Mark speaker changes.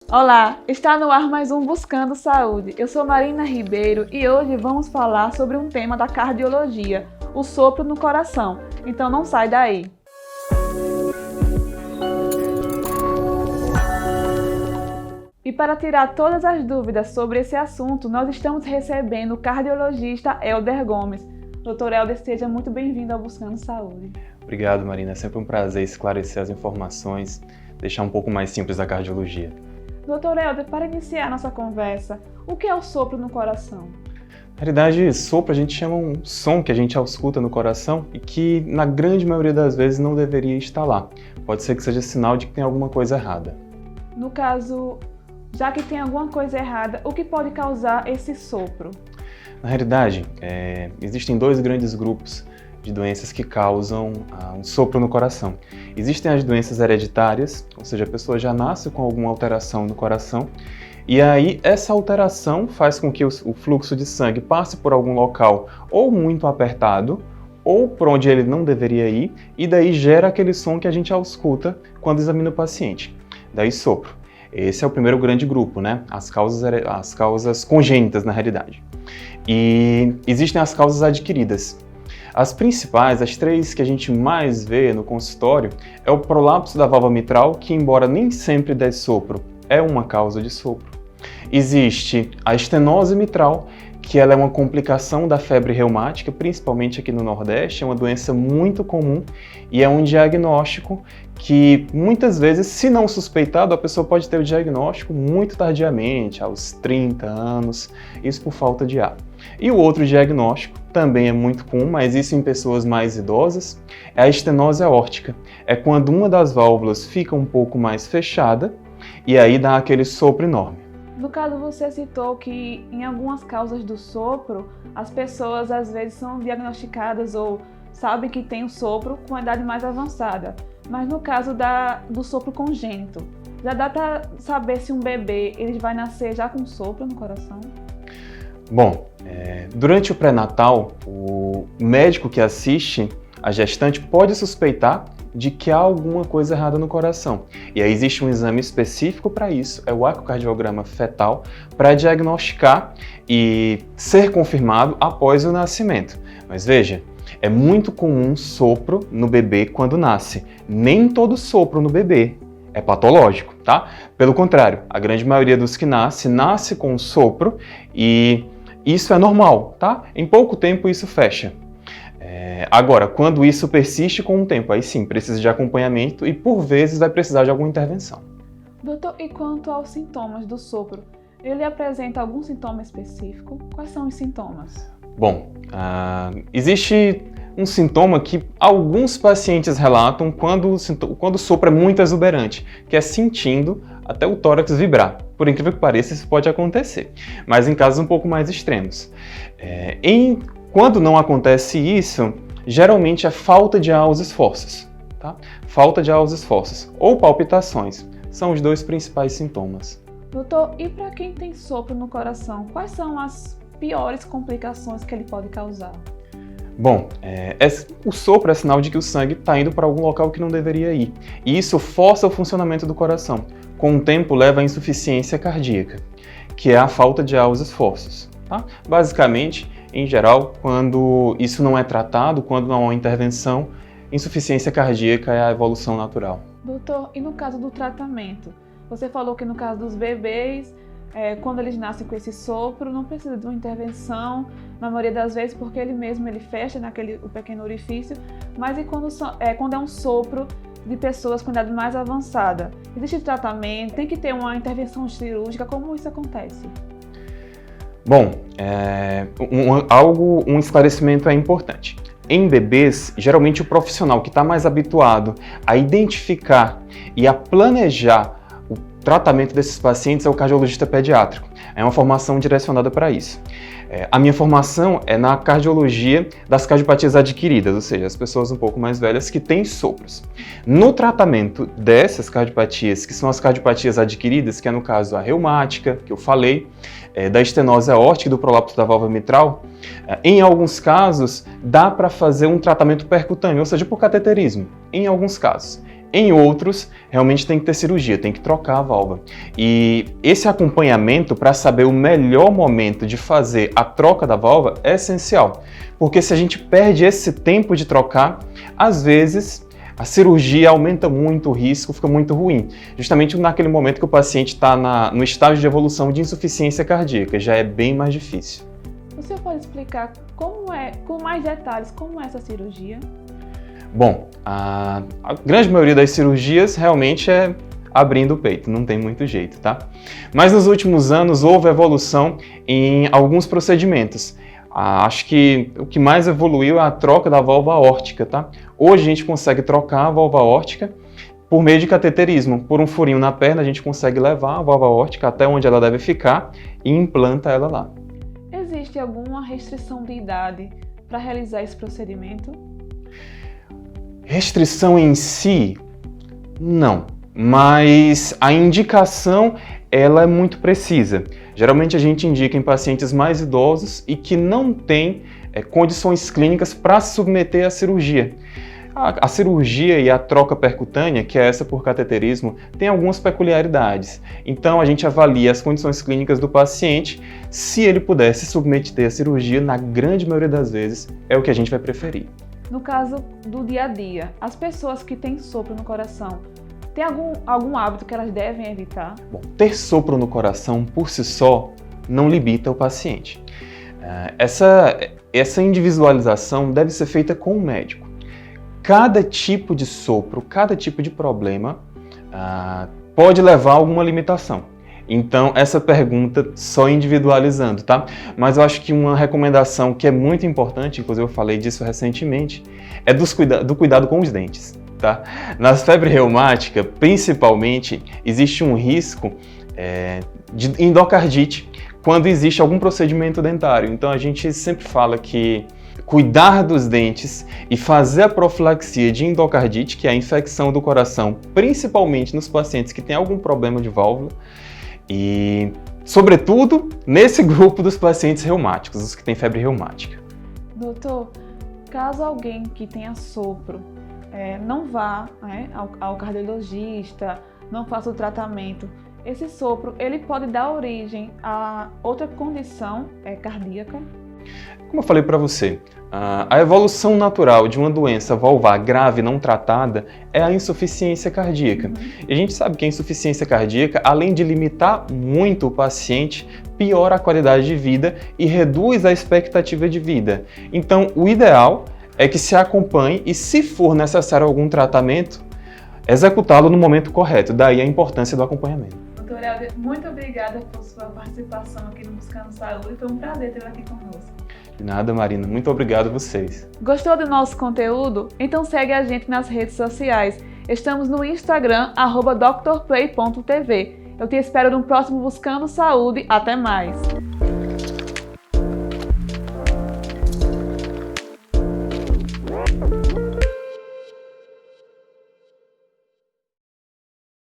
Speaker 1: Olá, está no ar mais um Buscando Saúde. Eu sou Marina Ribeiro e hoje vamos falar sobre um tema da cardiologia, o sopro no coração. Então não sai daí. E para tirar todas as dúvidas sobre esse assunto, nós estamos recebendo o cardiologista Helder Gomes. Dr. Helder, seja muito bem-vindo ao Buscando Saúde.
Speaker 2: Obrigado, Marina. É sempre um prazer esclarecer as informações, deixar um pouco mais simples a cardiologia.
Speaker 1: Dr. Helder, para iniciar nossa conversa, o que é o sopro no coração?
Speaker 2: Na realidade, sopro a gente chama um som que a gente escuta no coração e que, na grande maioria das vezes, não deveria estar lá. Pode ser que seja sinal de que tem alguma coisa errada.
Speaker 1: No caso, já que tem alguma coisa errada, o que pode causar esse sopro?
Speaker 2: Na realidade, existem dois grandes grupos de doenças que causam um sopro no coração. Existem as doenças hereditárias, ou seja, a pessoa já nasce com alguma alteração no coração, e aí essa alteração faz com que o fluxo de sangue passe por algum local ou muito apertado, ou por onde ele não deveria ir, e daí gera aquele som que a gente escuta quando examina o paciente. Daí sopro. Esse é o primeiro grande grupo, né? As causas congênitas, na realidade. E existem as causas adquiridas. As principais, as três que a gente mais vê no consultório, é o prolapso da válvula mitral, que embora nem sempre dê sopro, é uma causa de sopro. Existe a estenose mitral, que ela é uma complicação da febre reumática, principalmente aqui no Nordeste, é uma doença muito comum e é um diagnóstico que muitas vezes, se não suspeitado, a pessoa pode ter o diagnóstico muito tardiamente, aos 30 anos, isso por falta de ar. E o outro diagnóstico, também é muito comum, mas isso em pessoas mais idosas, é a estenose aórtica. É quando uma das válvulas fica um pouco mais fechada e aí dá aquele sopro enorme.
Speaker 1: No caso, você citou que em algumas causas do sopro, as pessoas às vezes são diagnosticadas ou sabem que tem o sopro com a idade mais avançada. Mas no caso do sopro congênito, já dá para saber se um bebê ele vai nascer já com sopro no coração?
Speaker 2: Bom, durante o pré-natal, o médico que assiste a gestante pode suspeitar de que há alguma coisa errada no coração. E aí existe um exame específico para isso, é o ecocardiograma fetal, para diagnosticar e ser confirmado após o nascimento. Mas veja, é muito comum sopro no bebê quando nasce. Nem todo sopro no bebê é patológico, tá? Pelo contrário, a grande maioria dos que nasce com sopro e isso é normal, tá? Em pouco tempo isso fecha. Agora, quando isso persiste com o tempo, aí sim, precisa de acompanhamento e por vezes vai precisar de alguma intervenção.
Speaker 1: Doutor, e quanto aos sintomas do sopro? Ele apresenta algum sintoma específico? Quais são os sintomas?
Speaker 2: Bom, existe um sintoma que alguns pacientes relatam quando o sopro é muito exuberante, que é sentindo até o tórax vibrar. Por incrível que pareça, isso pode acontecer, mas em casos um pouco mais extremos. Quando não acontece isso, geralmente é falta de ar aos esforços, tá? Falta de ar aos esforços ou palpitações são os dois principais sintomas.
Speaker 1: Doutor, e para quem tem sopro no coração, quais são as piores complicações que ele pode causar?
Speaker 2: Bom, o sopro é sinal de que o sangue está indo para algum local que não deveria ir. E isso força o funcionamento do coração. Com o tempo, leva à insuficiência cardíaca, que é a falta de ar aos esforços. Tá? Basicamente, em geral, quando isso não é tratado, quando não há uma intervenção, insuficiência cardíaca é a evolução natural.
Speaker 1: Doutor, e no caso do tratamento? Você falou que no caso dos bebês, quando eles nascem com esse sopro, não precisa de uma intervenção, na maioria das vezes, porque ele fecha o pequeno orifício, mas e quando é um sopro de pessoas com idade mais avançada? Existe tratamento? Tem que ter uma intervenção cirúrgica? Como isso acontece?
Speaker 2: Bom, um esclarecimento é importante. Em bebês, geralmente o profissional que está mais habituado a identificar e a planejar o tratamento desses pacientes é o cardiologista pediátrico. É uma formação direcionada para isso. A minha formação é na cardiologia das cardiopatias adquiridas, ou seja, as pessoas um pouco mais velhas que têm sopros. No tratamento dessas cardiopatias, que são as cardiopatias adquiridas, que é no caso a reumática, que eu falei, da estenose aórtica e do prolapso da válvula mitral, em alguns casos dá para fazer um tratamento percutâneo, ou seja, por cateterismo, em alguns casos. Em outros, realmente tem que ter cirurgia, tem que trocar a válvula. E esse acompanhamento para saber o melhor momento de fazer a troca da válvula é essencial. Porque se a gente perde esse tempo de trocar, às vezes a cirurgia aumenta muito o risco, fica muito ruim. Justamente naquele momento que o paciente está no estágio de evolução de insuficiência cardíaca, já é bem mais difícil.
Speaker 1: Você pode explicar como é, com mais detalhes, como é essa cirurgia?
Speaker 2: Bom, a grande maioria das cirurgias realmente é abrindo o peito, não tem muito jeito, tá? Mas nos últimos anos houve evolução em alguns procedimentos. Acho que o que mais evoluiu é a troca da válvula aórtica, tá? Hoje a gente consegue trocar a válvula aórtica por meio de cateterismo. Por um furinho na perna, a gente consegue levar a válvula aórtica até onde ela deve ficar e implanta ela lá.
Speaker 1: Existe alguma restrição de idade para realizar esse procedimento?
Speaker 2: Restrição em si, não, mas a indicação ela é muito precisa. Geralmente a gente indica em pacientes mais idosos e que não têm condições clínicas para se submeter à cirurgia. A cirurgia e a troca percutânea, que é essa por cateterismo, tem algumas peculiaridades. Então a gente avalia as condições clínicas do paciente. Se ele puder se submeter à cirurgia, na grande maioria das vezes, é o que a gente vai preferir.
Speaker 1: No caso do dia a dia, as pessoas que têm sopro no coração, tem algum hábito que elas devem evitar?
Speaker 2: Bom, ter sopro no coração por si só não limita o paciente. Essa individualização deve ser feita com o médico. Cada tipo de sopro, cada tipo de problema pode levar a alguma limitação. Então, essa pergunta só individualizando, tá? Mas eu acho que uma recomendação que é muito importante, inclusive eu falei disso recentemente, é do cuidado com os dentes, tá? Na febre reumática, principalmente, existe um risco de endocardite quando existe algum procedimento dentário. Então, a gente sempre fala que cuidar dos dentes e fazer a profilaxia de endocardite, que é a infecção do coração, principalmente nos pacientes que têm algum problema de válvula, e, sobretudo, nesse grupo dos pacientes reumáticos, os que têm febre reumática.
Speaker 1: Doutor, caso alguém que tenha sopro não vá ao cardiologista, não faça o tratamento, esse sopro ele pode dar origem a outra condição cardíaca?
Speaker 2: Como eu falei para você, a evolução natural de uma doença valvar grave não tratada é a insuficiência cardíaca. E a gente sabe que a insuficiência cardíaca, além de limitar muito o paciente, piora a qualidade de vida e reduz a expectativa de vida. Então, o ideal é que se acompanhe e, se for necessário algum tratamento, executá-lo no momento correto. Daí a importância do acompanhamento.
Speaker 1: Doutor Helder, muito obrigada por sua participação aqui no Buscando Saúde. Foi um prazer tê-lo aqui conosco.
Speaker 2: De nada, Marina. Muito obrigado a vocês.
Speaker 1: Gostou do nosso conteúdo? Então segue a gente nas redes sociais. Estamos no Instagram, @drplay.tv. Eu te espero no próximo Buscando Saúde. Até mais!